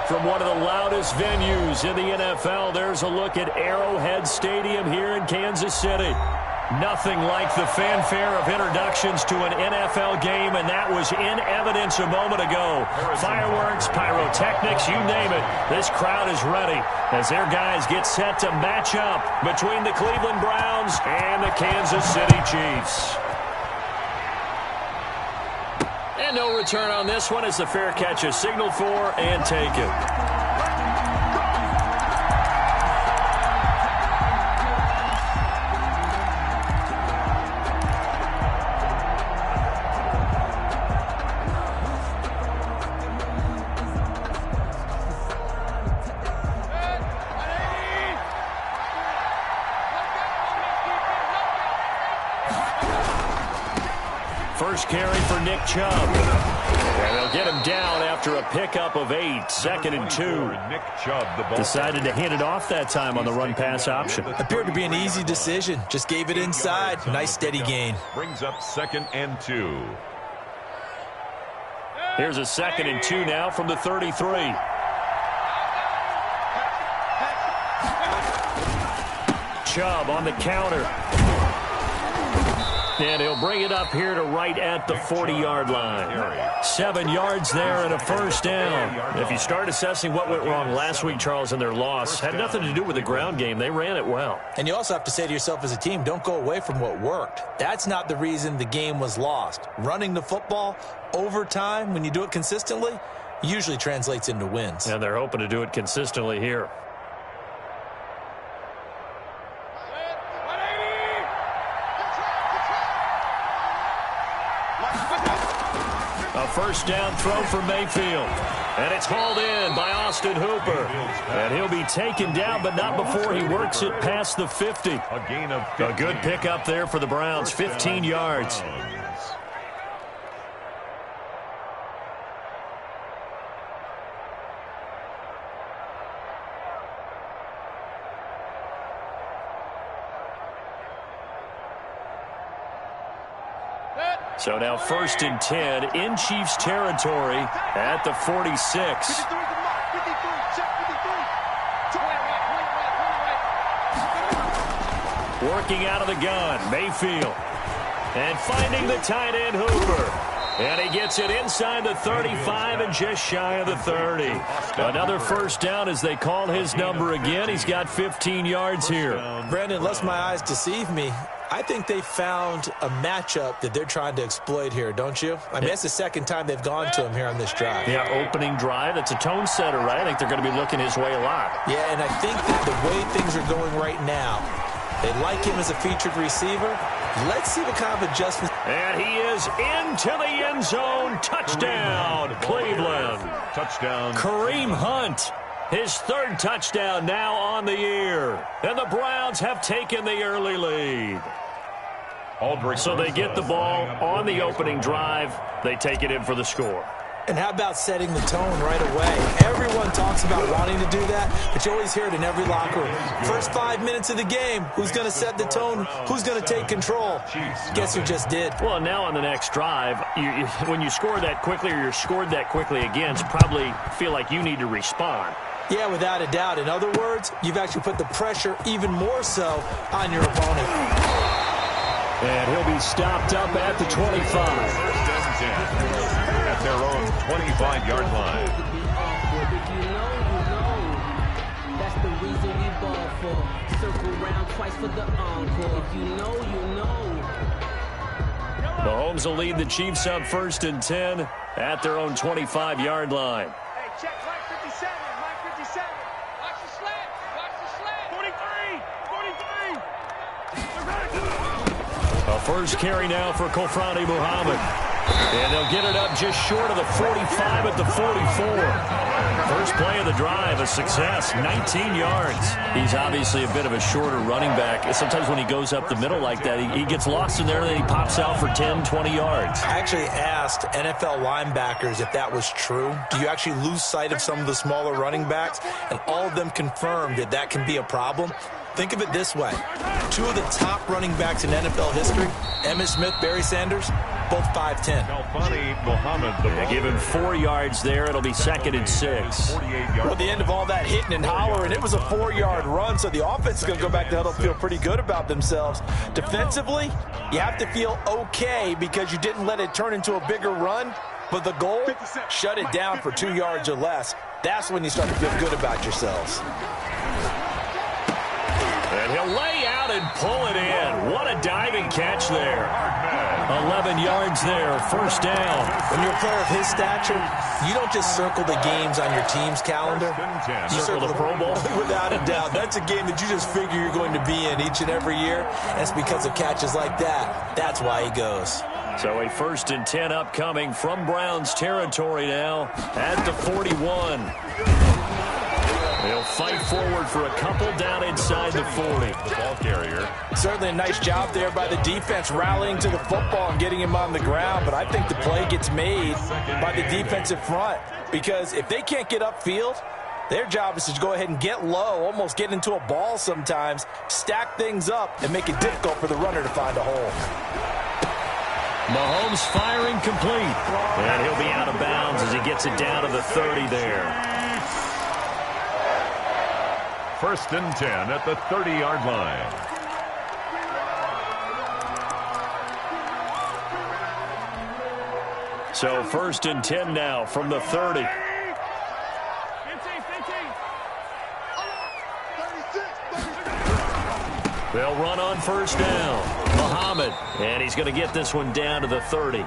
From one of the loudest venues in the NFL, there's a look at Arrowhead Stadium here in Kansas City. Nothing like the fanfare of introductions to an NFL game, and that was in evidence a moment ago. Fireworks, pyrotechnics, you name it. This crowd is ready as their guys get set to match up between the Cleveland Browns and the Kansas City Chiefs. And no return on this one as the fair catch is signaled for and taken. First carry for Nick Chubb. And they'll get him down after a pickup of 8, 2nd and 2. Decided to hand it off that time on the run-pass option. Appeared to be an easy decision. Just gave it inside. Nice steady gain. Brings up 2nd and 2. Here's a 2nd and 2 now from the 33. Chubb on the counter. And he'll bring it up here to right at the 40-yard line. 7 yards there and a first down. If you start assessing what went wrong last week, Charles, in their loss, had nothing to do with the ground game. They ran it well. And you also have to say to yourself as a team, don't go away from what worked. That's not the reason the game was lost. Running the football over time, when you do it consistently, usually translates into wins. And they're hoping to do it consistently here. First down throw for Mayfield. And it's hauled in by Austin Hooper. And he'll be taken down, but not before he works it past the 50. A good pickup there for the Browns, 15 yards. So now 1st and 10 in Chiefs territory at the 46. Working out of the gun, Mayfield. And finding the tight end, Hooper. And he gets it inside the 35 and just shy of the 30. Another first down as they call his number again. He's got 15 yards here. Brandon, lest my eyes deceive me, I think they found a matchup that they're trying to exploit here, don't you? I mean, that's the second time they've gone to him here on this drive. Yeah, opening drive. That's a tone setter, right? I think they're going to be looking his way a lot. Yeah, and I think that the way things are going right now, they like him as a featured receiver. Let's see what kind of adjustments. And he is into the end zone. Touchdown, Cleveland. Touchdown. Kareem Hunt. His 3rd touchdown now on the year. And the Browns have taken the early lead. So they get the ball on the opening drive. They take it in for the score. And how about setting the tone right away? Everyone talks about wanting to do that, but you always hear it in every locker room. First 5 minutes of the game, who's going to set the tone? Who's going to take control? Guess who just did? Well, now on the next drive, when you score that quickly or you're scored that quickly again, you probably feel like you need to respond. Yeah, without a doubt. In other words, you've actually put the pressure even more so on your opponent. And he'll be stopped up at the 25. At their own 25-yard line. That's the reason we ball for. Circle round twice for the encore. If you know, you know. Mahomes will lead the Chiefs up 1st and 10 at their own 25-yard line. Hey, check Mike 57. Mike 57. Watch the slant. Watch the slant. 43. A first carry now for Kofrani Muhammad. And they'll get it up just short of the 45 at the 44. First play of the drive, a success, 19 yards. He's obviously a bit of a shorter running back. Sometimes when he goes up the middle like that, he gets lost in there and then he pops out for 10, 20 yards. I actually asked NFL linebackers if that was true. Do you actually lose sight of some of the smaller running backs? And all of them confirmed that that can be a problem. Think of it this way. Two of the top running backs in NFL history, Emmitt Smith, Barry Sanders, both 5'10". They give him 4 yards there. It'll be 2nd and 6. Well, at the end of all that hitting and hollering, it was a 4-yard run, so the offense is going to go back to huddle, feel pretty good about themselves. Defensively, you have to feel okay because you didn't let it turn into a bigger run, but the goal, shut it down for 2 yards or less. That's when you start to feel good about yourselves. And he'll lay out and pull it in. What a diving catch there. 11 yards there, 1st down. When you're a player of his stature, you don't just circle the games on your team's calendar. You circle the Pro Bowl. Without a doubt. That's a game that you just figure you're going to be in each and every year. And it's because of catches like that. That's why he goes. So a 1st and 10 upcoming from Browns territory now at the 41. They'll fight forward for a couple down inside the 40. The ball carrier. Certainly a nice job there by the defense rallying to the football and getting him on the ground, but I think the play gets made by the defensive front because if they can't get upfield, their job is to go ahead and get low, almost get into a ball sometimes, stack things up, and make it difficult for the runner to find a hole. Mahomes firing complete. And he'll be out of bounds as he gets it down to the 30 there. 1st and 10 at the 30-yard line. So 1st and 10 now from the 30. They'll run on 1st down. Muhammad, and he's going to get this one down to the 30.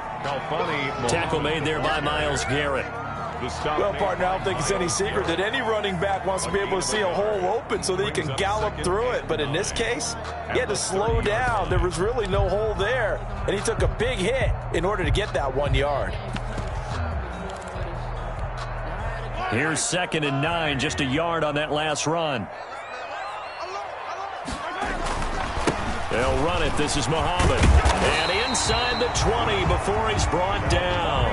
Tackle made there by Myles Garrett. Well, partner, I don't think it's any secret that any running back wants to be able to see a hole open so that he can gallop through it. But in this case, he had to slow down. There was really no hole there, and he took a big hit in order to get that 1 yard. Here's 2nd and 9, just a yard on that last run. They'll run it. This is Muhammad. And inside the 20 before he's brought down.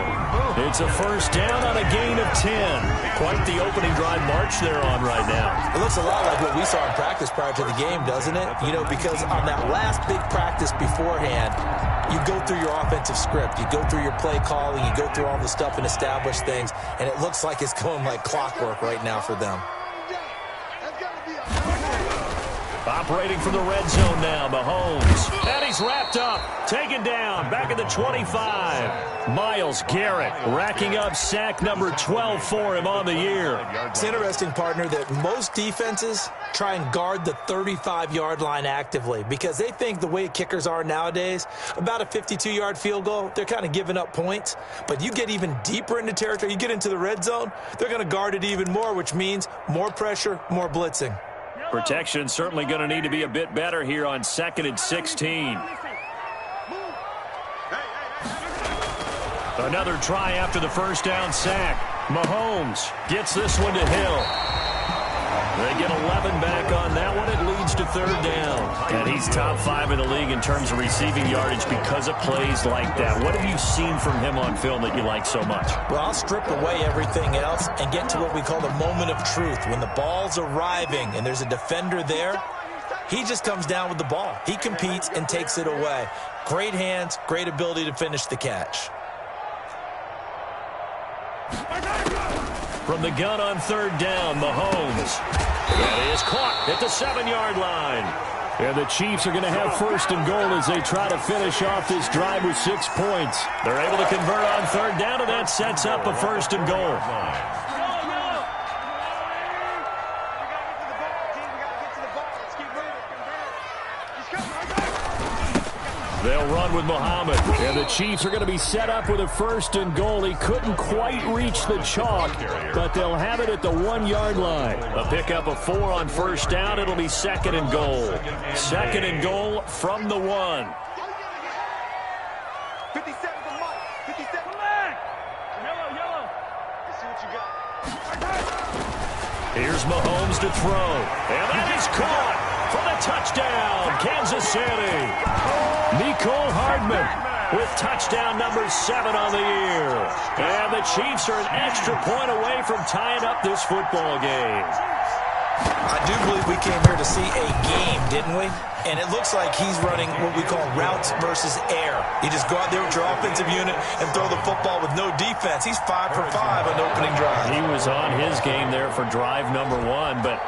It's a 1st down on a gain of 10. Quite the opening drive march they're on right now. It looks a lot like what we saw in practice prior to the game, doesn't it? You know, because on that last big practice beforehand, you go through your offensive script. You go through your play calling. You go through all the stuff and establish things. And it looks like it's going like clockwork right now for them. Operating from the red zone now, Mahomes. And he's wrapped up, taken down, back at the 25. Myles Garrett racking up sack number 12 for him on the year. It's interesting, partner, that most defenses try and guard the 35-yard line actively because they think the way kickers are nowadays, about a 52-yard field goal, they're kind of giving up points. But you get even deeper into territory, you get into the red zone, they're going to guard it even more, which means more pressure, more blitzing. Protection certainly going to need to be a bit better here on 2nd and 16. Another try after the 1st down sack. Mahomes gets this one to Hill. They get 11 back on that one. It leads to 3rd down. And he's top 5 in the league in terms of receiving yardage because of plays like that. What have you seen from him on film that you like so much? Well, I'll strip away everything else and get to what we call the moment of truth. When the ball's arriving and there's a defender there, he just comes down with the ball. He competes and takes it away. Great hands, great ability to finish the catch. From the gun on 3rd down, Mahomes. That is caught at the 7-yard line. And the Chiefs are going to have 1st and goal as they try to finish off this drive with 6 points. They're able to convert on 3rd down, and that sets up a 1st and goal. They'll run with Muhammad. And the Chiefs are going to be set up with a 1st and goal. He couldn't quite reach the chalk, but they'll have it at the 1-yard line. A pickup of 4 on 1st down. It'll be 2nd and goal. 2nd and goal from the 1. 57 to Mike. 57. Come back. Yellow. Let's see what you got. Here's Mahomes to throw. And that is caught for the touchdown, Kansas City. Nicole Hardman with touchdown number 7 on the year. And the Chiefs are an extra point away from tying up this football game. I do believe we came here to see a game, didn't we? And it looks like he's running what we call routes versus air. You just go out there with your offensive unit and throw the football with no defense. He's 5 for 5 on opening drive. He was on his game there for drive number 1, but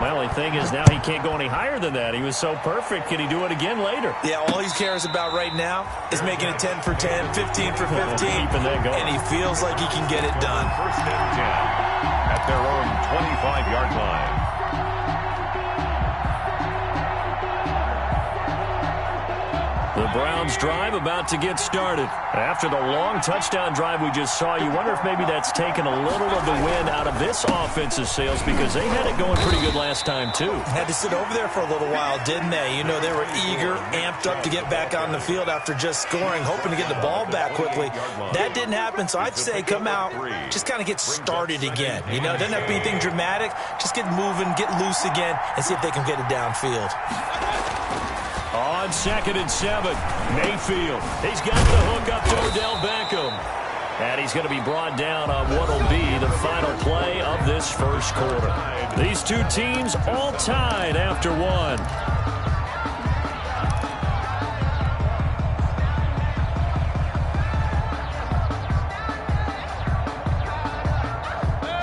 my only thing is now he can't go any higher than that. He was so perfect. Can he do it again later? Yeah, all he cares about right now is making it 10 for 10, 15 for 15. Keeping that going. And he feels like he can get it done. First and 10 at their own 25-yard line. The Browns drive about to get started. After the long touchdown drive we just saw, you wonder if maybe that's taken a little of the wind out of this offensive sails because they had it going pretty good last time too. Had to sit over there for a little while, didn't they? You know, they were eager, amped up to get back on the field after just scoring, hoping to get the ball back quickly. That didn't happen, so I'd say come out, just kind of get started again. You know, it doesn't have to be anything dramatic. Just get moving, get loose again, and see if they can get it downfield. On 2nd and 7, Mayfield. He's got the hook up to Odell Beckham. And he's going to be brought down on what will be the final play of this first quarter. These two teams all tied after 1.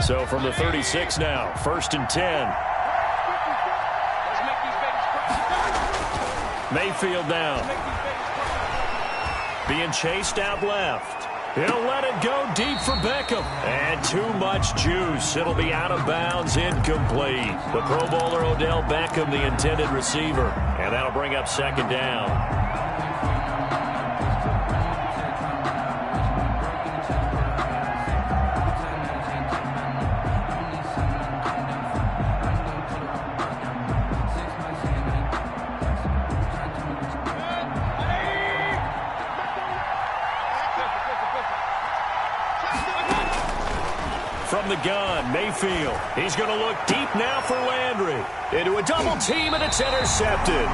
So from the 36 now, 1st and 10. Mayfield now. Being chased out left. He'll let it go deep for Beckham. And too much juice. It'll be out of bounds, incomplete. The Pro Bowler Odell Beckham, the intended receiver. And that'll bring up 2nd down. From the gun, Mayfield. He's going to look deep now for Landry. Into a double team, and it's intercepted.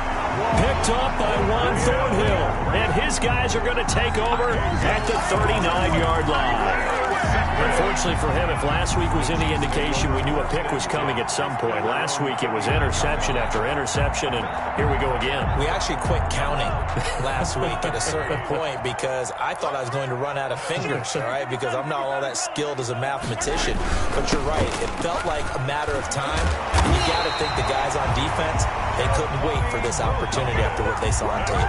Picked up by Juan Thornhill. And his guys are going to take over at the 39-yard line. Unfortunately for him, if last week was any indication, we knew a pick was coming at some point. Last week it was interception after interception, and here we go again. We actually quit counting last week at a certain point because I thought I was going to run out of fingers, all right, because I'm not all that skilled as a mathematician. But you're right. It felt like a matter of time, and you got to think the guys on defense, they couldn't wait for this opportunity after what they saw on tape.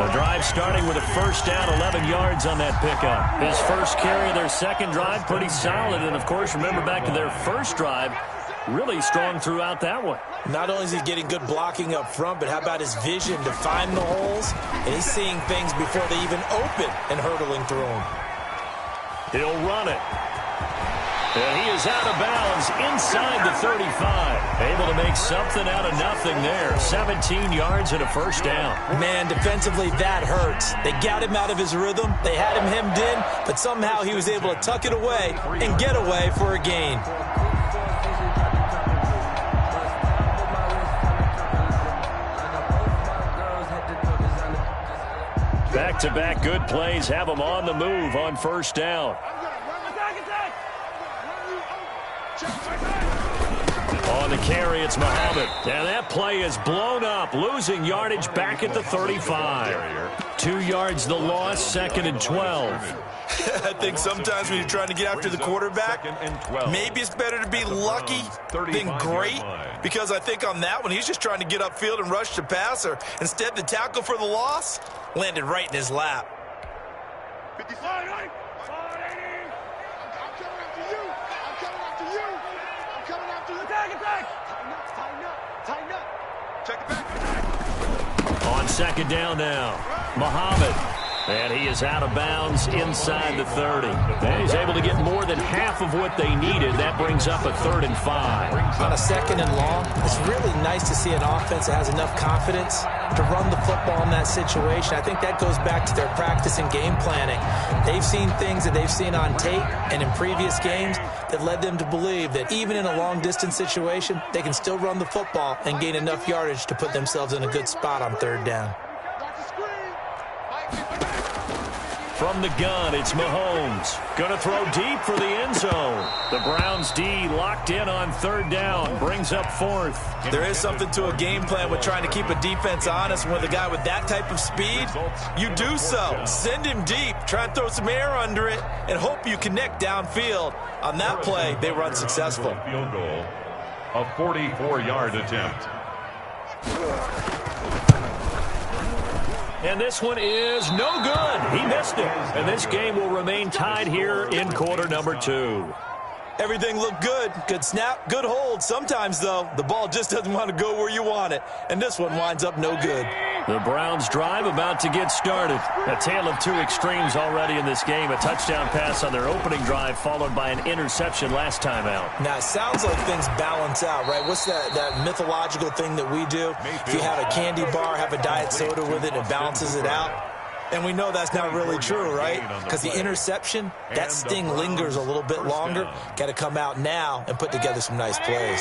The drive starting with a first down, 11 yards on that pickup. His first carry of their second drive, pretty solid. And, of course, remember back to their first drive, really strong throughout that one. Not only is he getting good blocking up front, but how about his vision to find the holes? And he's seeing things before they even open and hurtling through them. He'll run it. And he is out of bounds inside the 35. Able to make something out of nothing there. 17 yards and a first down. Man, defensively, that hurts. They got him out of his rhythm. They had him hemmed in, but somehow he was able to tuck it away and get away for a gain. Back-to-back good plays have him on the move on first down. On the carry, it's Muhammad. And that play is blown up, losing yardage back at the 35. 2 yards the loss, 2nd and 12. I think sometimes when you're trying to get after the quarterback, maybe it's better to be lucky than great, because I think on that one, he's just trying to get upfield and rush the passer. Instead, the tackle for the loss landed right in his lap. 55, right? On 2nd down now, Muhammad. And he is out of bounds inside the 30. And he's able to get more than half of what they needed. That brings up a 3rd and 5. On a 2nd and long, it's really nice to see an offense that has enough confidence to run the football in that situation. I think that goes back to their practice and game planning. They've seen things that they've seen on tape and in previous games that led them to believe that even in a long-distance situation, they can still run the football and gain enough yardage to put themselves in a good spot on 3rd down. From the gun, it's Mahomes. Going to throw deep for the end zone. The Browns D locked in on third down. Brings up fourth. There is something to a game plan with trying to keep a defense honest. With a guy with that type of speed, you do so. Send him deep. Try and throw some air under it and hope you connect downfield. On that play, they run successful. Field goal, a 44-yard attempt. And this one is no good. He missed it. And this game will remain tied here in quarter number 2. Everything looked good. Good snap, good hold. Sometimes, though, the ball just doesn't want to go where you want it. And this one winds up no good. The Browns drive about to get started. A tale of two extremes already in this game. A touchdown pass on their opening drive followed by an interception last time out. Now, it sounds like things balance out, right? What's that mythological thing that we do? If you have a candy bar, have a diet soda with it, it balances it out. And we know that's not really true, right? Because the interception, that sting lingers a little bit longer. Got to come out now and put together some nice plays.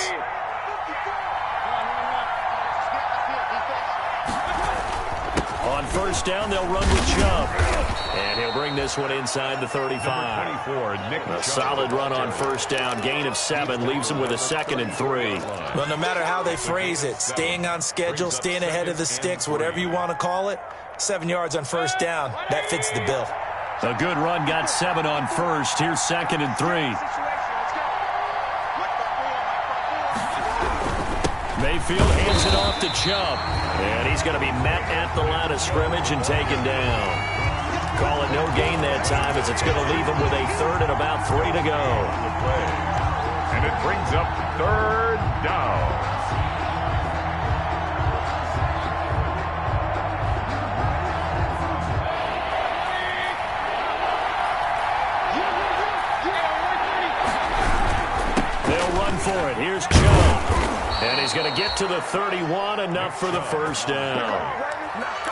On first down, they'll run with Chubb. And he'll bring this one inside the 35. A solid run on first down. Gain of 7 leaves him with a 2nd and 3. Well, no matter how they phrase it, staying on schedule, staying ahead of the sticks, whatever you want to call it, 7 yards on first down. That fits the bill. A good run got 7 on first. Here's 2nd and 3. Mayfield hands it off to Chubb. And he's going to be met at the line of scrimmage and taken down. Call it no gain that time as it's going to leave him with a 3rd and about 3 to go. And it brings up 3rd down. For it. Here's Chubb. And he's going to get to the 31, enough for the first down.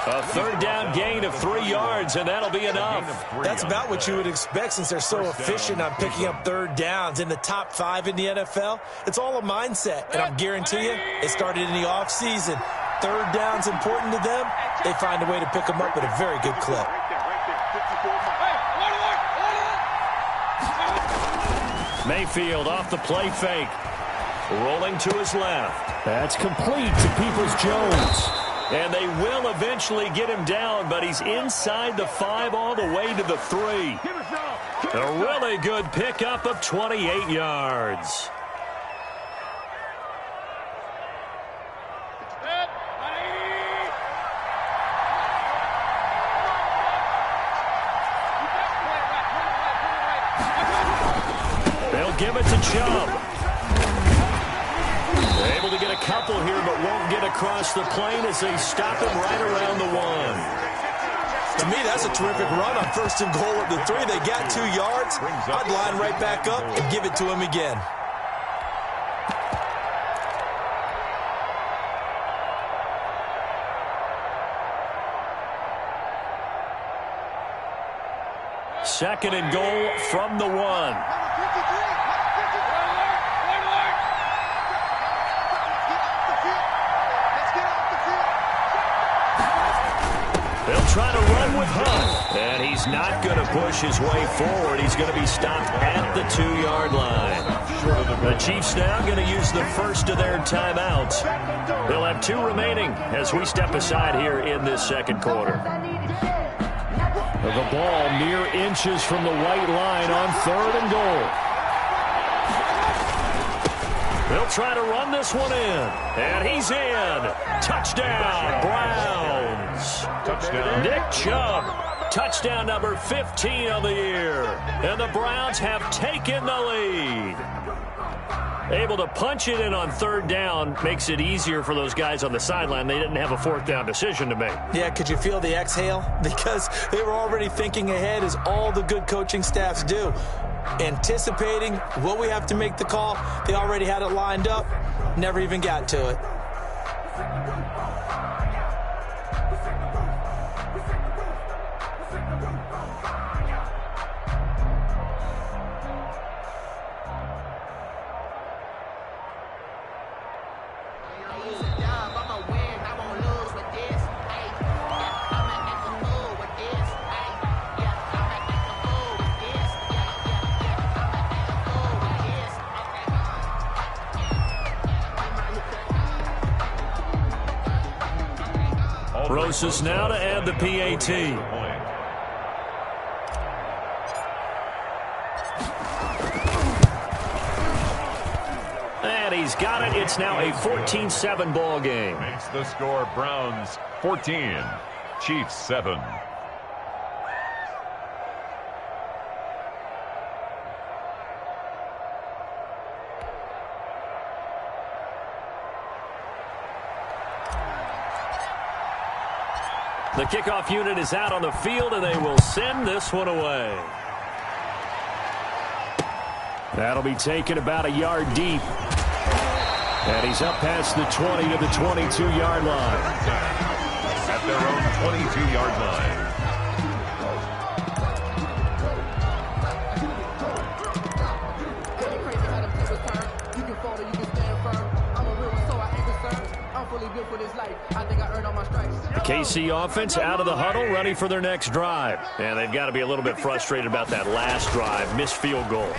A 3rd down gain of 3 yards, and that'll be enough. That's about what you would expect since they're so efficient on picking up 3rd downs. In the top 5 in the NFL, it's all a mindset. And I guarantee you, it started in the offseason. 3rd down's important to them. They find a way to pick them up at a very good clip. Mayfield off the play fake. Rolling to his left. That's complete to Peoples-Jones. And they will eventually get him down, but he's inside the 5 all the way to the 3. A really good pickup of 28 yards. They'll give it to Chubb. They're able to get a couple here, but won't get across the plane as they stop him right around the 1. To me, that's a terrific run on 1st and goal at the 3. They got 2 yards. I'd line right back up and give it to him again. Second and goal from the 1. They'll try to run with Hunt. And he's not going to push his way forward. He's going to be stopped at the 2-yard line. The Chiefs now going to use the first of their timeouts. They'll have 2 remaining as we step aside here in this second quarter. The ball mere inches from the white line on 3rd and goal. They'll try to run this one in. And he's in. Touchdown, Browns. Touchdown. Nick Chubb. Touchdown number 15 of the year. And the Browns have taken the lead. Able to punch it in on 3rd down makes it easier for those guys on the sideline. They didn't have a 4th down decision to make. Yeah, could you feel the exhale? Because they were already thinking ahead, as all the good coaching staffs do. Anticipating, will we have to make the call? They already had it lined up. Never even got to it. Rosas now to add the PAT. And he's got it. It's now a 14-7 ball game. Makes the score Browns 14, Chiefs 7. The kickoff unit is out on the field, and they will send this one away. That'll be taken about a yard deep. And he's up past the 20 to the 22-yard line. At their own 22-yard line. KC offense out of the huddle, ready for their next drive. And they've got to be a little bit frustrated about that last drive, missed field goal.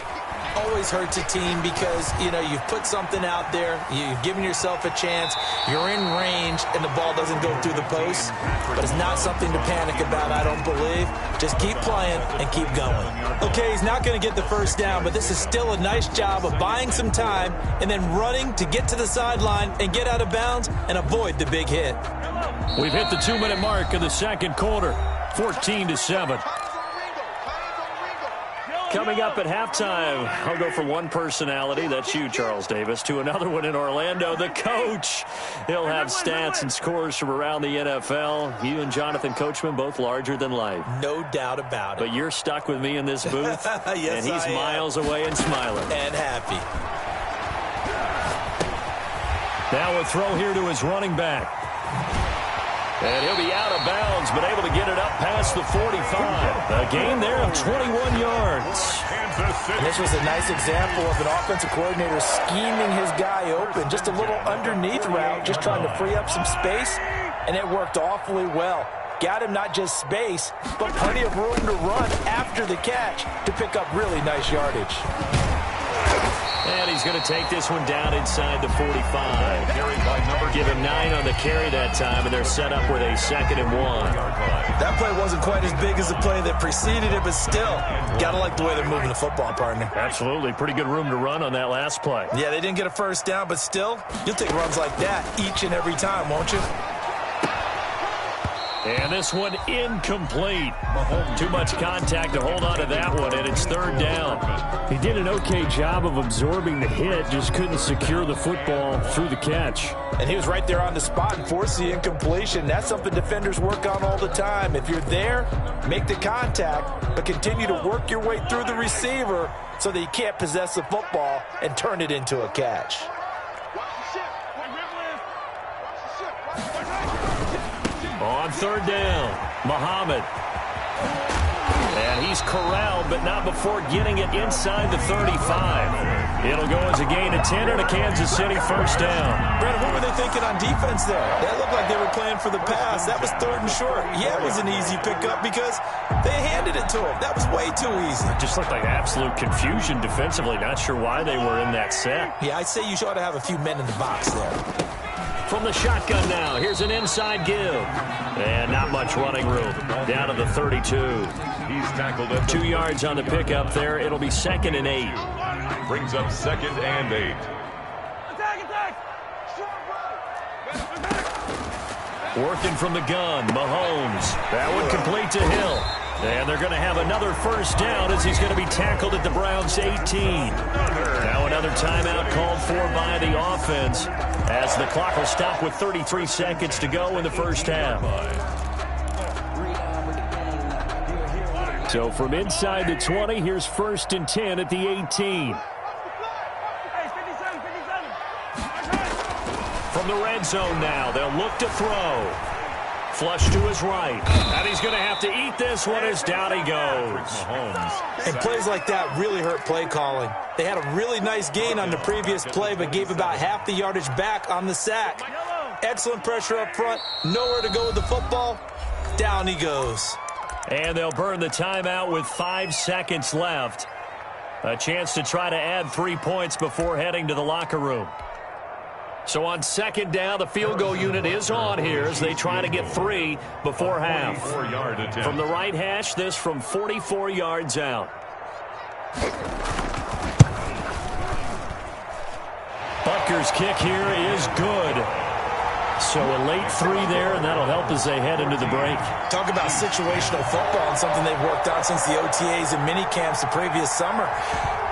Always hurts a team because, you've put something out there, you've given yourself a chance, you're in range, and the ball doesn't go through the post. But it's not something to panic about, I don't believe. Just keep playing and keep going. Okay, he's not going to get the first down, but this is still a nice job of buying some time and then running to get to the sideline and get out of bounds and avoid the big hit. We've hit the 2-minute mark in the second quarter, 14-7. Coming up at halftime, I'll go from one personality, that's you, Charles Davis, to another one in Orlando, the coach. He'll have stats and scores from around the NFL. You and Jonathan Coachman, both larger than life. No doubt about it. But you're stuck with me in this booth, yes, and he's miles away and smiling. And happy. Now a throw here to his running back. And he'll be out of bounds, but able to get it up past the 45. A gain there of 21 yards. And this was a nice example of an offensive coordinator scheming his guy open. Just a little underneath route, just trying to free up some space, and it worked awfully well. Got him not just space, but plenty of room to run after the catch to pick up really nice yardage. And he's going to take this one down inside the 45. Give him 9 on the carry that time, and they're set up with a 2nd and 1. That play wasn't quite as big as the play that preceded it, but still, got to like the way they're moving the football, partner. Absolutely. Pretty good room to run on that last play. Yeah, they didn't get a first down, but still, you'll take runs like that each and every time, won't you? And this one incomplete. Too much contact to hold on to that one, and it's 3rd down. He did an okay job of absorbing the hit, just couldn't secure the football through the catch. And he was right there on the spot and forced the incompletion. That's something defenders work on all the time. If you're there, make the contact, but continue to work your way through the receiver so that you can't possess the football and turn it into a catch. On 3rd down, Muhammad. And he's corralled, but not before getting it inside the 35. It'll go as a gain of 10 and a Kansas City first down. Brandon, what were they thinking on defense there? That looked like they were playing for the pass. That was 3rd and short. Yeah, it was an easy pickup because they handed it to him. That was way too easy. It just looked like absolute confusion defensively. Not sure why they were in that set. Yeah, I'd say you ought to have a few men in the box there. From the shotgun now, here's an inside give. And not much running room. Down to the 32. He's tackled at 2 yards on the pickup there. It'll be 2nd and 8. Brings up 2nd and 8. Attack! Working from the gun, Mahomes. That one complete to Hill. And they're going to have another first down as he's going to be tackled at the Browns' 18. Now another timeout called for by the offense as the clock will stop with 33 seconds to go in the first half. So from inside the 20, here's 1st and 10 at the 18. From the red zone now, they'll look to throw. Flush to his right. And he's going to have to eat this one as down he goes. And plays like that really hurt play calling. They had a really nice gain on the previous play, but gave about half the yardage back on the sack. Excellent pressure up front. Nowhere to go with the football. Down he goes. And they'll burn the timeout with 5 seconds left. A chance to try to add 3 points before heading to the locker room. So on second down, the field goal unit is on here as they try to get 3 before half. From the right hash, this from 44 yards out. Butker's kick here is good. So a late 3 there, and that'll help as they head into the break. Talk about situational football and something they've worked on since the OTAs and mini camps the previous summer.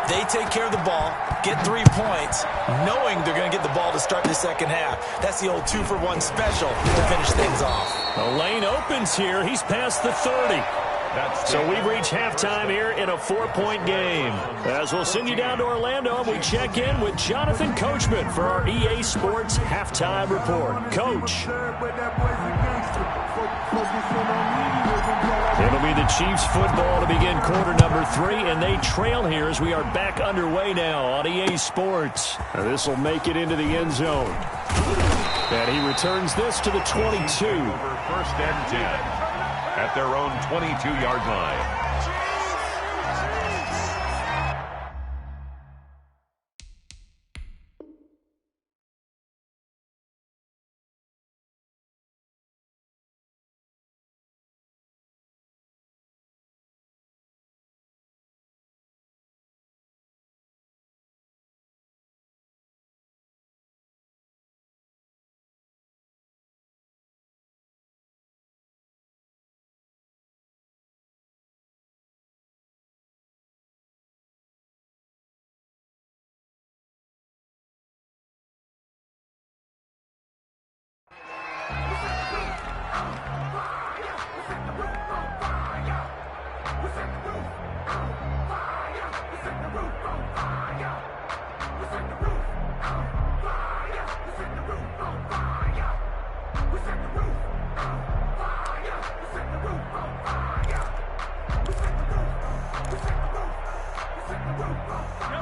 They take care of the ball, get 3 points, knowing they're going to get the ball to start the second half. That's the old 2-for-1 special to finish things off. The lane opens here. He's past the 30. So we've reached halftime here in a 4-point game. As we'll send you down to Orlando, and we check in with Jonathan Coachman for our EA Sports Halftime Report. Coach. It'll be the Chiefs football to begin quarter number 3, and they trail here as we are back underway now on EA Sports. This will make it into the end zone. And he returns this to the 22. First and 10. At their own 22-yard line.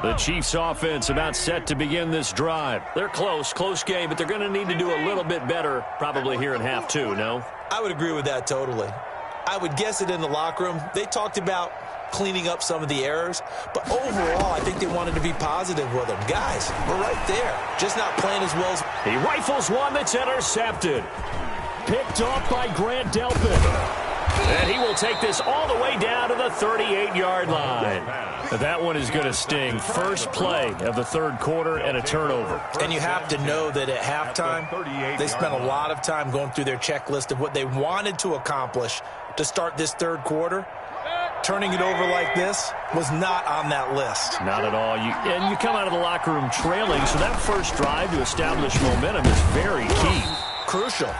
The Chiefs offense about set to begin this drive. They're close game, but they're going to need to do a little bit better probably here in half 2, no? I would agree with that totally. I would guess it in the locker room. They talked about cleaning up some of the errors, but overall, I think they wanted to be positive with them. Guys, we're right there, just not playing as well as... He rifles one that's intercepted. Picked off by Grant Delpit. And he will take this all the way down to the 38-yard line. That one is going to sting. First play of the third quarter and a turnover. And you have to know that at halftime, they spent a lot of time going through their checklist of what they wanted to accomplish to start this third quarter. Turning it over like this was not on that list. Not at all. You come out of the locker room trailing, so that first drive to establish momentum is very key. Crucial.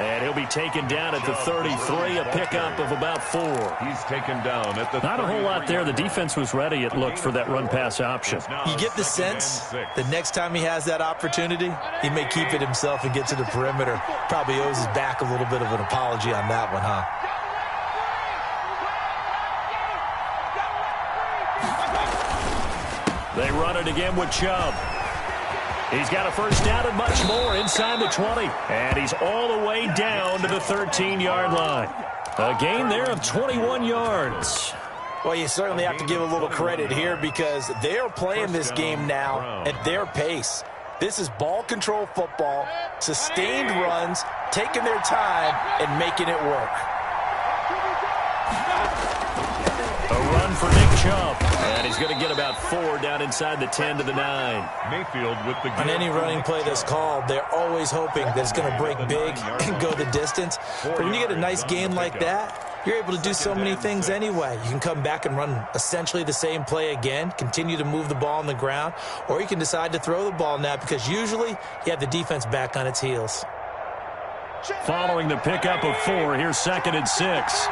And he'll be taken down at the 33, a pickup of about 4. He's taken down at the Not a whole lot there. The defense was ready, it looked, for that run-pass option. You get the sense the next time he has that opportunity, he may keep it himself and get to the perimeter. Probably owes his back a little bit of an apology on that one, huh? They run it again with Chubb. He's got a first down and much more inside the 20. And he's all the way down to the 13-yard line. A gain there of 21 yards. Well, you certainly have to give a little credit here because they're playing this game now at their pace. This is ball control football, sustained runs, taking their time and making it work. A run for Nick Chubb. And he's going to get about 4 down inside the 10 to the 9. Mayfield with the... On any running play that's called, they're always hoping that it's going to break big and go the distance. But when you get a nice gain like that, you're able to do so many things anyway. You can come back and run essentially the same play again, continue to move the ball on the ground, or you can decide to throw the ball now because usually you have the defense back on its heels. Following the pickup of 4, here's 2nd and 6.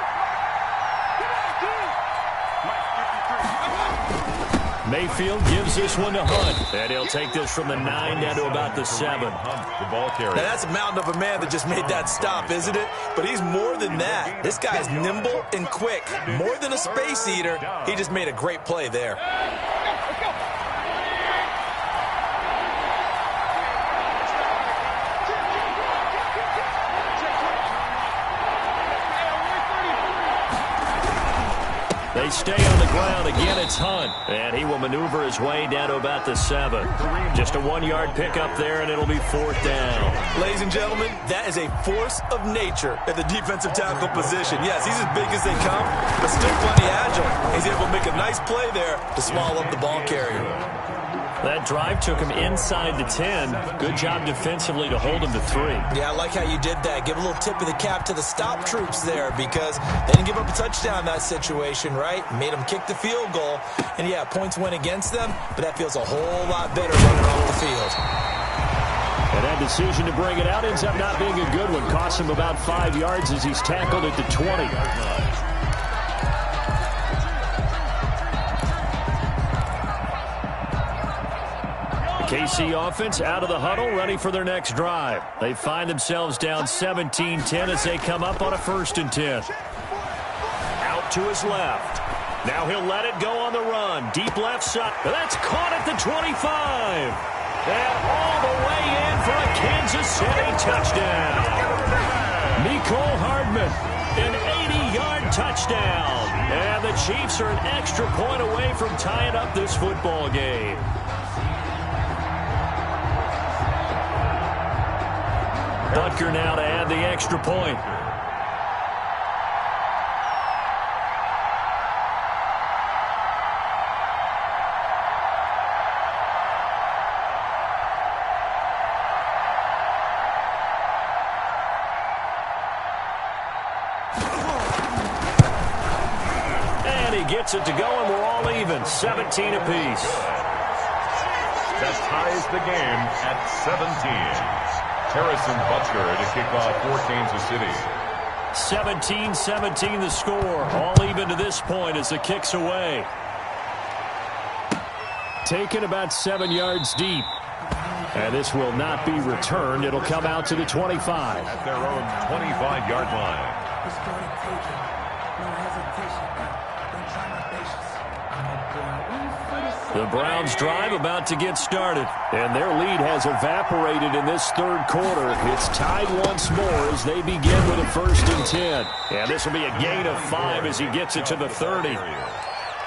Mayfield gives this one to Hunt. And he'll take this from the 9 down to about the 7. The ball carrier. Now that's a mountain of a man that just made that stop, isn't it? But he's more than that. This guy's nimble and quick. More than a space eater. He just made a great play there. They stay on the ground. Again, it's Hunt. And he will maneuver his way down to about the 7. Just a 1-yard pickup there, and it'll be 4th down. Ladies and gentlemen, that is a force of nature at the defensive tackle position. Yes, he's as big as they come, but still plenty agile. He's able to make a nice play there to small up the ball carrier. That drive took him inside the 10. Good job defensively to hold him to 3. Yeah, I like how you did that. Give a little tip of the cap to the stop troops there because they didn't give up a touchdown in that situation, right? Made them kick the field goal. And, yeah, points went against them, but that feels a whole lot better running off the field. And that decision to bring it out ends up not being a good one. Costs him about 5 yards as he's tackled at the 20. KC offense out of the huddle, ready for their next drive. They find themselves down 17-10 as they come up on a 1st and 10. Out to his left. Now he'll let it go on the run. Deep left side. That's caught at the 25. And all the way in for a Kansas City touchdown. Mecole Hardman, an 80-yard touchdown. And the Chiefs are an extra point away from tying up this football game. Butker now to add the extra point. And he gets it to go, and we're all even, 17 apiece. That ties the game at 17. Harrison Butker to kick off for Kansas City. 17-17 the score. All even to this point as the kick's away. Taken about 7 yards deep. And this will not be returned. It'll come out to the 25. At their own 25-yard line. The Browns drive about to get started, and their lead has evaporated in this 3rd quarter. It's tied once more as they begin with a 1st and 10. And this will be a gain of 5 as he gets it to the 30.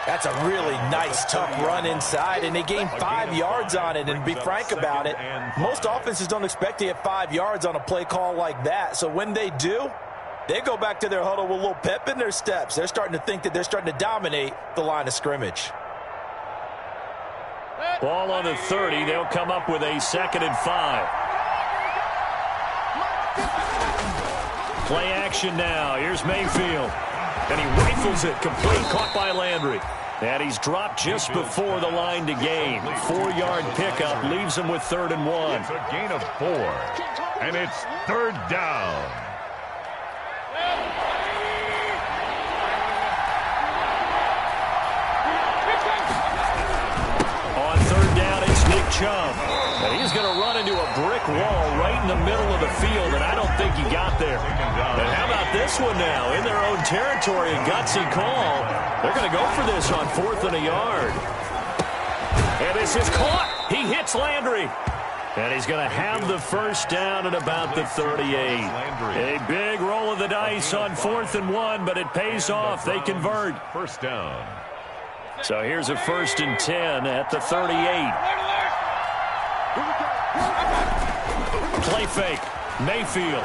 That's a really nice, tough run inside, and they gained 5 yards on it. And to be frank about it, most offenses don't expect to get 5 yards on a play call like that. So when they do, they go back to their huddle with a little pep in their steps. They're starting to think that they're starting to dominate the line of scrimmage. Ball on the 30. They'll come up with a 2nd and 5. Play action now. Here's Mayfield. And he rifles it. Complete. Caught by Landry. And he's dropped just before the line to gain. 4-yard pickup leaves him with 3rd and 1. It's a gain of 4. And it's 3rd down. Chubb. And he's going to run into a brick wall right in the middle of the field, and I don't think he got there. And how about this one now? In their own territory, a gutsy call. They're going to go for this on 4th and a yard. And this is caught. He hits Landry. And he's going to have the 1st down at about the 38. A big roll of the dice on 4th and 1, but it pays off. They convert. 1st down. So here's a 1st and 10 at the 38. Play fake. Mayfield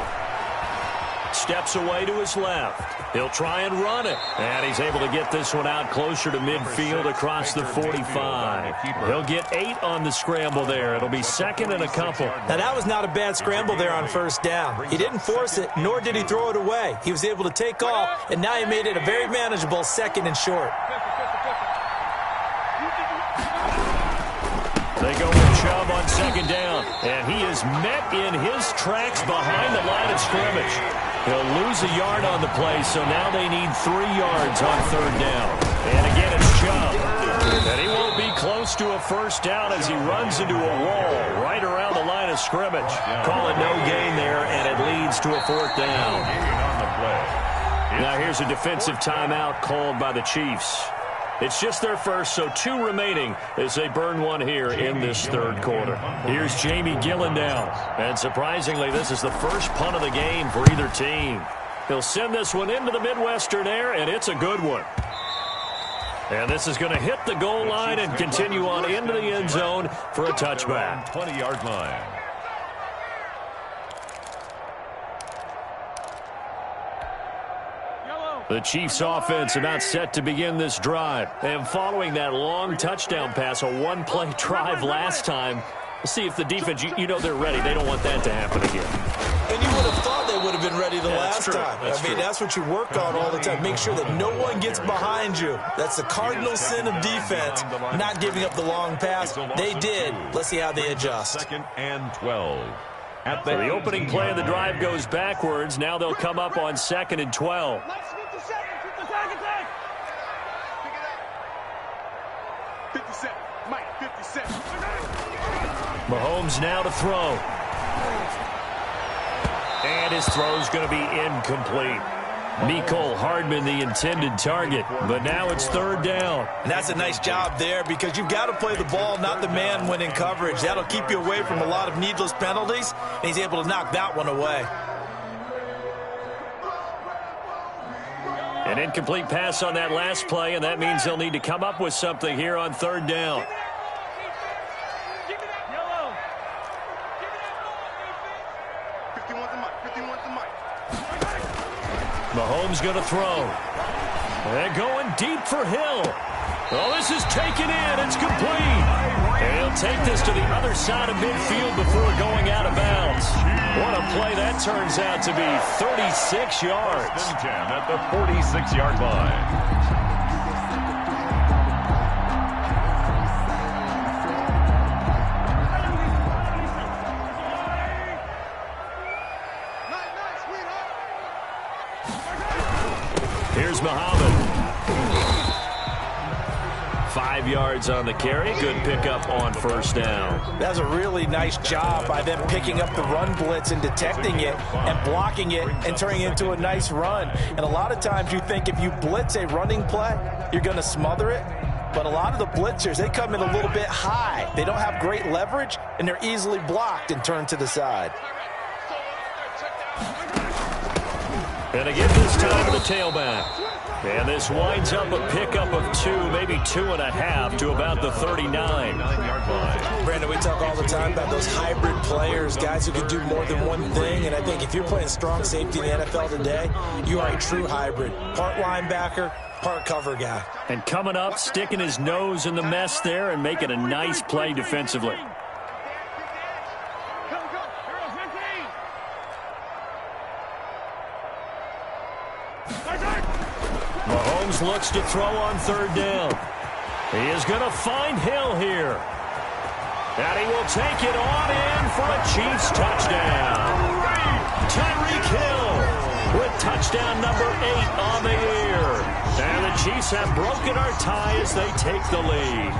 steps away to his left. He'll try and run it. And he's able to get this one out closer to midfield across the 45. He'll get 8 on the scramble there. It'll be 2nd and a couple. Now, that was not a bad scramble there on 1st down. He didn't force it, nor did he throw it away. He was able to take off, and now he made it a very manageable 2nd and short. They go with Chubb on 2nd down, and he is met in his tracks behind the line of scrimmage. He'll lose a yard on the play, so now they need 3 yards on 3rd down. And again, it's Chubb. And he won't be close to a 1st down as he runs into a wall right around the line of scrimmage. Call it no gain there, and it leads to a 4th down. Now here's a defensive timeout called by the Chiefs. It's just their first, so 2 remaining as they burn one here in this 3rd quarter. Here's Jamie Gillen down. And surprisingly, this is the first punt of the game for either team. He'll send this one into the Midwestern air, and it's a good one. And this is going to hit the goal line and continue on into the end zone for a touchback. 20-yard line. The Chiefs offense about set to begin this drive. And following that long touchdown pass, a one-play drive last time, let's see if the defense, you know they're ready. They don't want that to happen again. And you would have thought they would have been ready the last time. I mean, that's what you work on all the time. Make sure that no one gets behind you. That's the cardinal sin of defense, not giving up the long pass. They did. Let's see how they adjust. 2nd and 12. So the opening play of the drive goes backwards. Now they'll come up on 2nd and 12. Mahomes now to throw. And his throw's going to be incomplete. Mecole Hardman, the intended target, but now it's 3rd down. And that's a nice job there because you've got to play the ball, not the man when in coverage. That'll keep you away from a lot of needless penalties, and he's able to knock that one away. An incomplete pass on that last play, and that means they'll need to come up with something here on 3rd down. Mahomes going to throw. They're going deep for Hill. Oh, this is taken in. It's complete. And he'll take this to the other side of midfield before going out of bounds. What a play that turns out to be. 36 yards. At the 46-yard line. Here's Muhammad. 5 yards on the carry. Good pickup on 1st down. That's a really nice job by them picking up the run blitz and detecting it and blocking it and turning it into a nice run. And a lot of times you think if you blitz a running play, you're going to smother it. But a lot of the blitzers, they come in a little bit high. They don't have great leverage, and they're easily blocked and turned to the side. And again this time to the tailback. And this winds up a pickup of 2, maybe 2.5 to about the 39. Brandon, we talk all the time about those hybrid players, guys who can do more than one thing. And I think if you're playing strong safety in the NFL today, you are a true hybrid. Part linebacker, part cover guy. And coming up, sticking his nose in the mess there and making a nice play defensively. Mahomes looks to throw on 3rd down. He is going to find Hill here. And he will take it on in for a Chiefs touchdown. Tyreek Hill with touchdown number 8 on the year. And the Chiefs have broken our tie as they take the lead.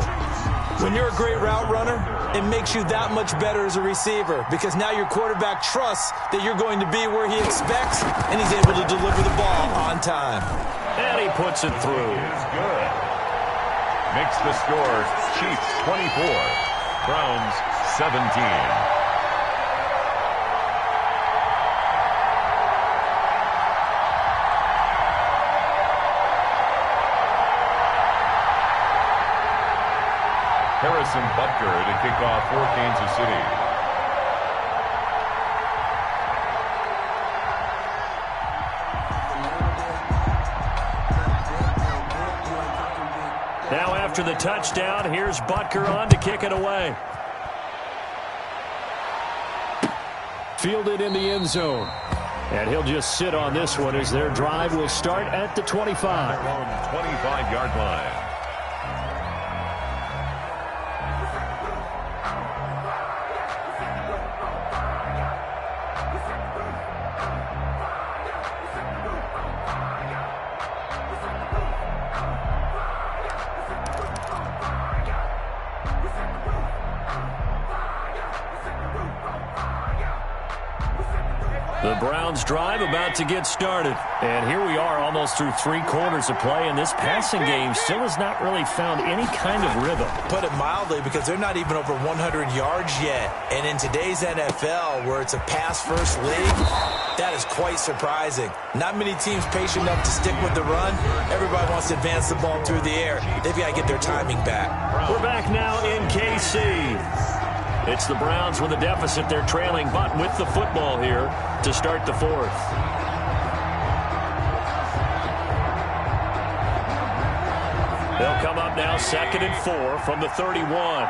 When you're a great route runner, it makes you that much better as a receiver because now your quarterback trusts that you're going to be where he expects, and he's able to deliver the ball on time. And he puts it through. Good. Makes the score Chiefs 24, Browns 17. Harrison Butker to kick off for Kansas City. Now after the touchdown, here's Butker on to kick it away. Fielded in the end zone. And he'll just sit on this one as their drive will start at the 25. 25-yard line. The Browns drive about to get started. And here we are almost through 3 quarters of play, and this passing game still has not really found any kind of rhythm. Put it mildly, because they're not even over 100 yards yet. And in today's NFL, where it's a pass-first league, that is quite surprising. Not many teams patient enough to stick with the run. Everybody wants to advance the ball through the air. They've got to get their timing back. We're back now in KC. It's the Browns with a deficit. They're trailing, but with the football here to start the 4th. They'll come up now 2nd and 4 from the 31.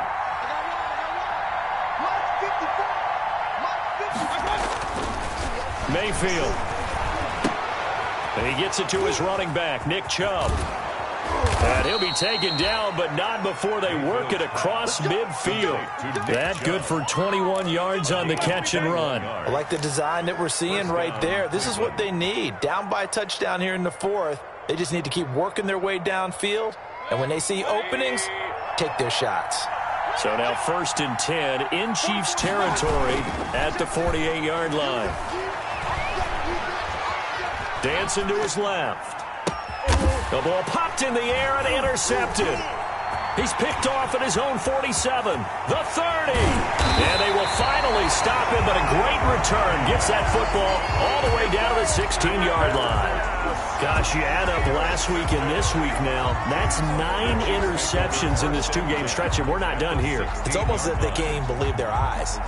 Mayfield. And he gets it to his running back, Nick Chubb. And he'll be taken down, but not before they work it across midfield. That good for 21 yards on the catch and run. I like the design that we're seeing right there. This is what they need. Down by a touchdown here in the 4th. They just need to keep working their way downfield. And when they see openings, take their shots. So now 1st and 10 in Chiefs territory at the 48-yard line. Dancing to his left. The ball popped in the air and intercepted. He's picked off at his own 47, the 30. And they will finally stop him, but a great return gets that football all the way down to the 16-yard line. Gosh, you add up last week and this week now, that's 9 interceptions in this 2-game stretch, and we're not done here. It's almost as if they can't even believe their eyes.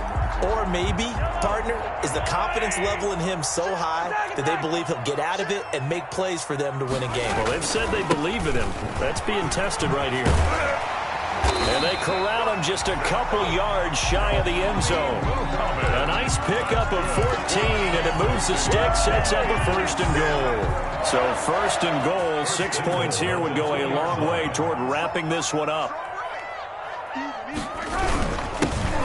Or maybe, partner, is the confidence level in him so high that they believe he'll get out of it and make plays for them to win a game. Well, they've said they believe in him. That's being tested right here. And they corral him just a couple yards shy of the end zone. A nice pickup of 14, and it moves the stick, sets up a 1st and goal. So 1st and goal, 6 points here would go a long way toward wrapping this one up.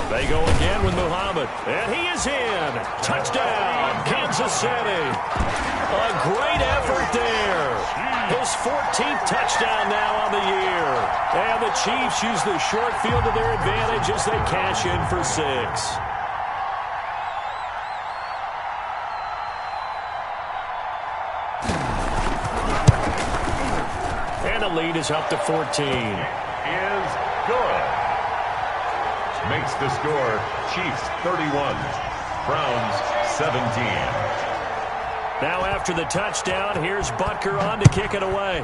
They go again with Muhammad, and he is in. Touchdown, Kansas City. A great effort there. His 14th touchdown now on the year. And the Chiefs use the short field to their advantage as they cash in for 6. And the lead is up to 14. Is good. Makes the score Chiefs 31, Browns 17. Now after the touchdown, here's Butker on to kick it away.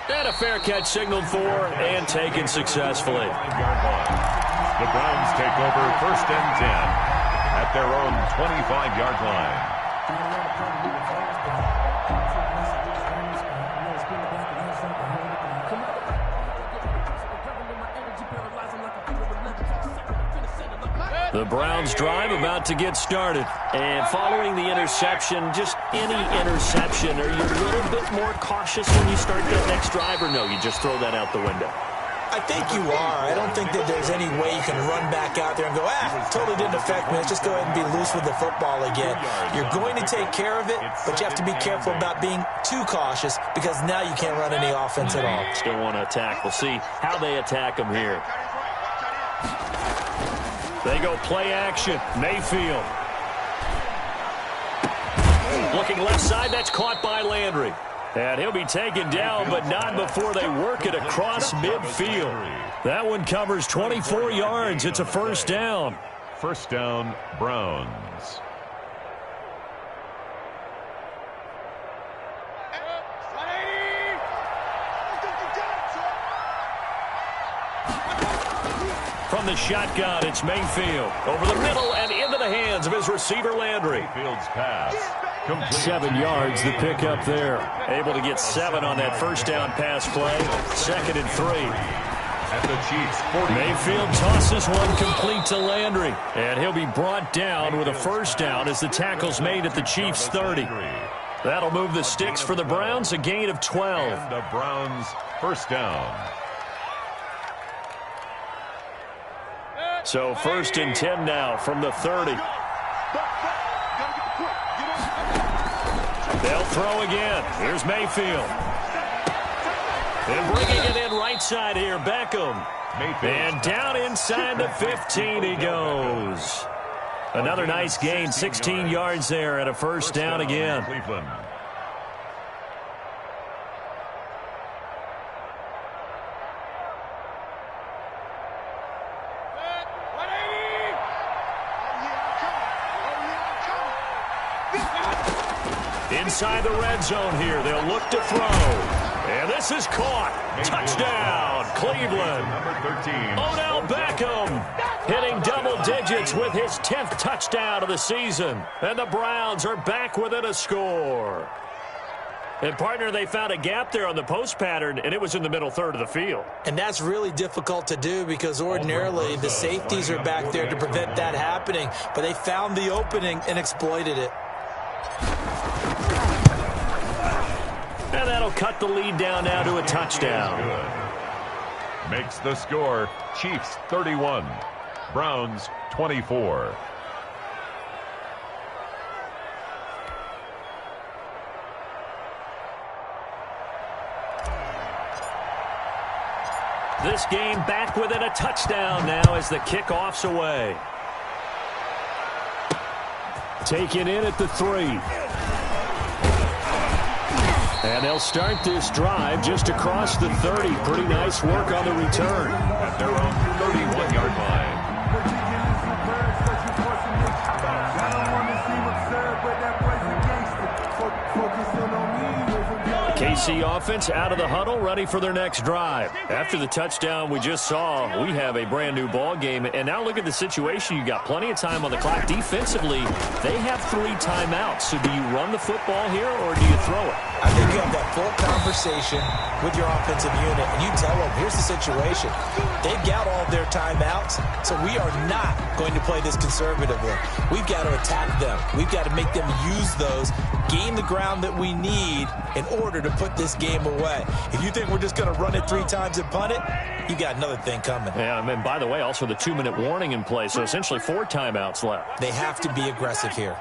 And a fair catch signaled for and taken successfully. The Browns take over 1st and 10 at their own 25-yard line. The Browns drive about to get started. And following the interception, just any interception, are you a little bit more cautious when you start that next drive, or no, you just throw that out the window? I think you are. I don't think that there's any way you can run back out there and go, totally didn't affect me. Let's just go ahead and be loose with the football again. You're going to take care of it, but you have to be careful about being too cautious because now you can't run any offense at all. Still want to attack. We'll see how they attack them here. They go play action. Mayfield. Looking left side. That's caught by Landry. And he'll be taken down, but not before they work it across midfield. That one covers 24 yards. It's a 1st down. 1st down, Browns. From the shotgun, it's Mayfield. Over the middle and into the hands of his receiver, Landry. Mayfield's pass. Complete. 7 yards, the pickup there. Able to get 7 on that 1st down pass play. 2nd and 3. At the Chiefs' 40. Mayfield tosses one complete to Landry. And he'll be brought down with a 1st down as the tackle's made at the Chiefs' 30. That'll move the sticks for the Browns, a gain of 12. And the Browns' 1st down. So 1st and 10 now from the 30. They'll throw again. Here's Mayfield. And bringing it in right side here, Beckham. And down inside the 15 he goes. Another nice gain, 16 yards there and a first down again. Cleveland. Inside the red zone here. They'll look to throw. And this is caught. Touchdown, Cleveland. Number 13. Odell Beckham hitting double digits with his 10th touchdown of the season. And the Browns are back within a score. And, partner, they found a gap there on the post pattern, and it was in the middle third of the field. And that's really difficult to do because ordinarily the safeties are back there to prevent that happening. But they found the opening and exploited it. And that'll cut the lead down now to a touchdown. Makes the score Chiefs 31, Browns 24. This game back within a touchdown now as the kickoff's away. Taken in at the 3. And they'll start this drive just across the 30. Pretty nice work on the return. At their own 31-yard line. KC offense out of the huddle, ready for their next drive. After the touchdown we just saw, we have a brand new ball game. And now look at the situation. You got plenty of time on the clock. Defensively, they have 3 timeouts. So do you run the football here or do you throw it? I think you have that full conversation with your offensive unit, and you tell them, here's the situation. They've got all of their timeouts, so we are not going to play this conservatively. We've got to attack them. We've got to make them use those, gain the ground that we need in order to put this game away. If you think we're just going to run it 3 times and punt it, you got another thing coming. Yeah, and by the way, also the 2-minute warning in play, so essentially 4 timeouts left. They have to be aggressive here.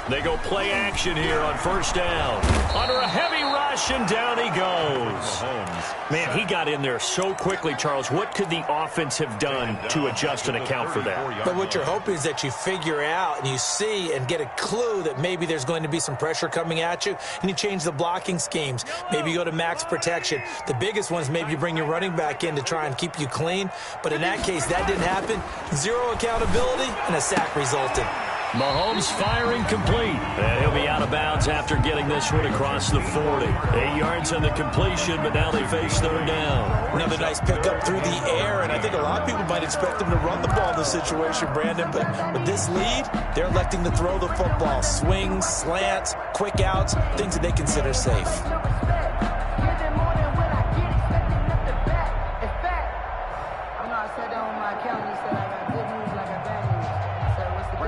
They go play action here on first down. Under a heavy rush, and down he goes. Man, he got in there so quickly, Charles. What could the offense have done to adjust and account for that? But what you're hoping is that you figure out and you see and get a clue that maybe there's going to be some pressure coming at you, and you change the blocking schemes. Maybe you go to max protection. The biggest one is maybe you bring your running back in to try and keep you clean. But in that case, that didn't happen. 0 accountability, and a sack resulted. Mahomes firing complete. And he'll be out of bounds after getting this one across the 40. 8 yards on the completion, but now they face third down. Another nice pickup through the air, and I think a lot of people might expect them to run the ball in this situation, Brandon. But with this lead, they're electing to throw the football. Swings, slants, quick outs, things that they consider safe.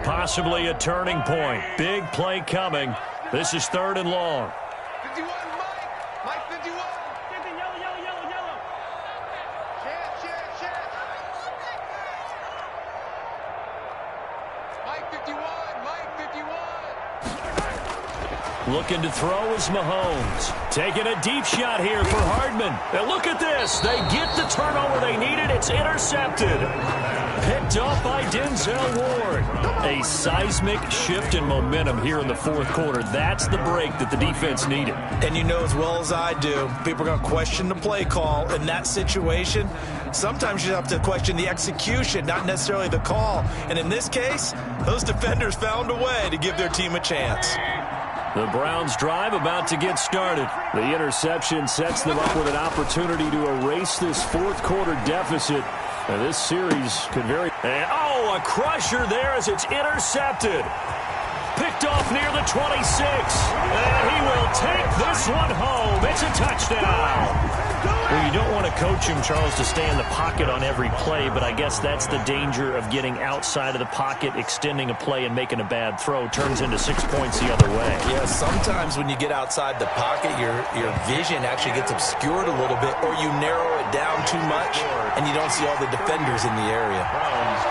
Possibly a turning point. Big play coming. This is 3rd and long. 51, Mike 51. Yellow. Chance. Mike 51. Looking to throw is Mahomes. Taking a deep shot here for Hardman. And look at this. They get the turnover they needed. It's intercepted. Picked off by Denzel Ward. A seismic shift in momentum here in the 4th quarter. That's the break that the defense needed. And you know as well as I do, people are going to question the play call in that situation. Sometimes you have to question the execution, not necessarily the call. And in this case, those defenders found a way to give their team a chance. The Browns drive about to get started. The interception sets them up with an opportunity to erase this 4th quarter deficit. And this series could very... And, a crusher there as it's intercepted. Picked off near the 26. And he will take this one home. It's a touchdown. Well, you don't want to coach him, Charles, to stay in the pocket on every play, but I guess that's the danger of getting outside of the pocket, extending a play, and making a bad throw. Turns into 6 points the other way. Yeah, sometimes when you get outside the pocket, your vision actually gets obscured a little bit, or you narrow it down too much, and you don't see all the defenders in the area. Browns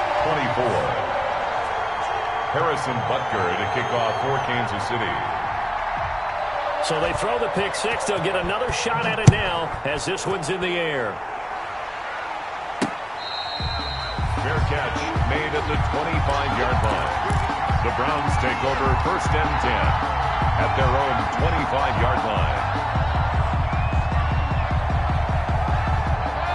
24. Harrison Butker to kick off for Kansas City. So they throw the pick 6. They'll get another shot at it now as this one's in the air. made at the 25-yard line. The Browns take over 1st and 10 at their own 25-yard line.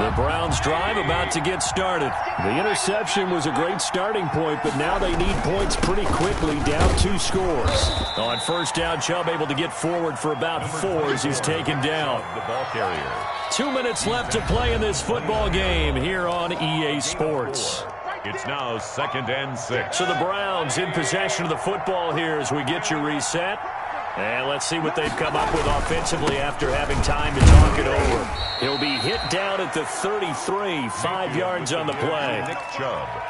The Browns drive about to get started. The interception was a great starting point, but now they need points pretty quickly, down 2 scores. On 1st down, Chubb able to get forward for about 4 as he's taken down. The ball carrier. 2 minutes left to play in this football game here on EA Sports. It's now 2nd and 6. So the Browns in possession of the football here as we get you reset. And let's see what they've come up with offensively after having time to talk it over. He'll be hit down at the 33, 5 yards on the play.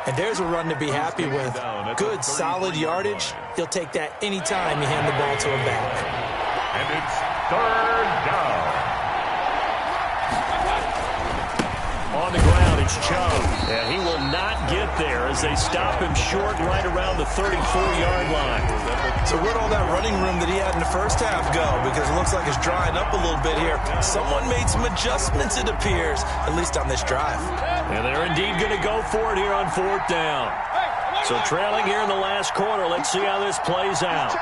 And there's a run to be happy with. Good, solid yardage. He'll take that anytime you hand the ball to him back. And it's 3rd down. On the ground, it's Chubb. And he will not get there as they stop him short right around the 34-yard line. So where'd all that running room that he had in the first half go? Because it looks like it's drying up a little bit here. Someone made some adjustments, it appears, at least on this drive. And they're indeed going to go for it here on 4th down. So trailing here in the last quarter. Let's see how this plays out.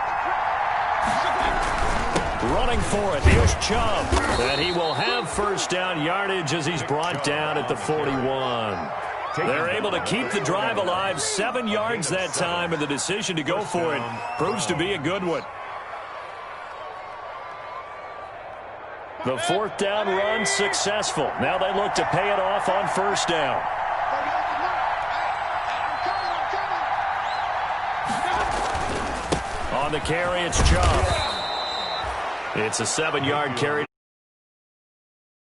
Running for it. Here's Chubb. And he will have 1st down yardage as he's brought down at the 41. They're able to keep the drive alive. 7 yards that time, and the decision to go for it proves to be a good one. The 4th down run successful. Now they look to pay it off on 1st down. On the carry, it's Chubb. It's a 7-yard carry.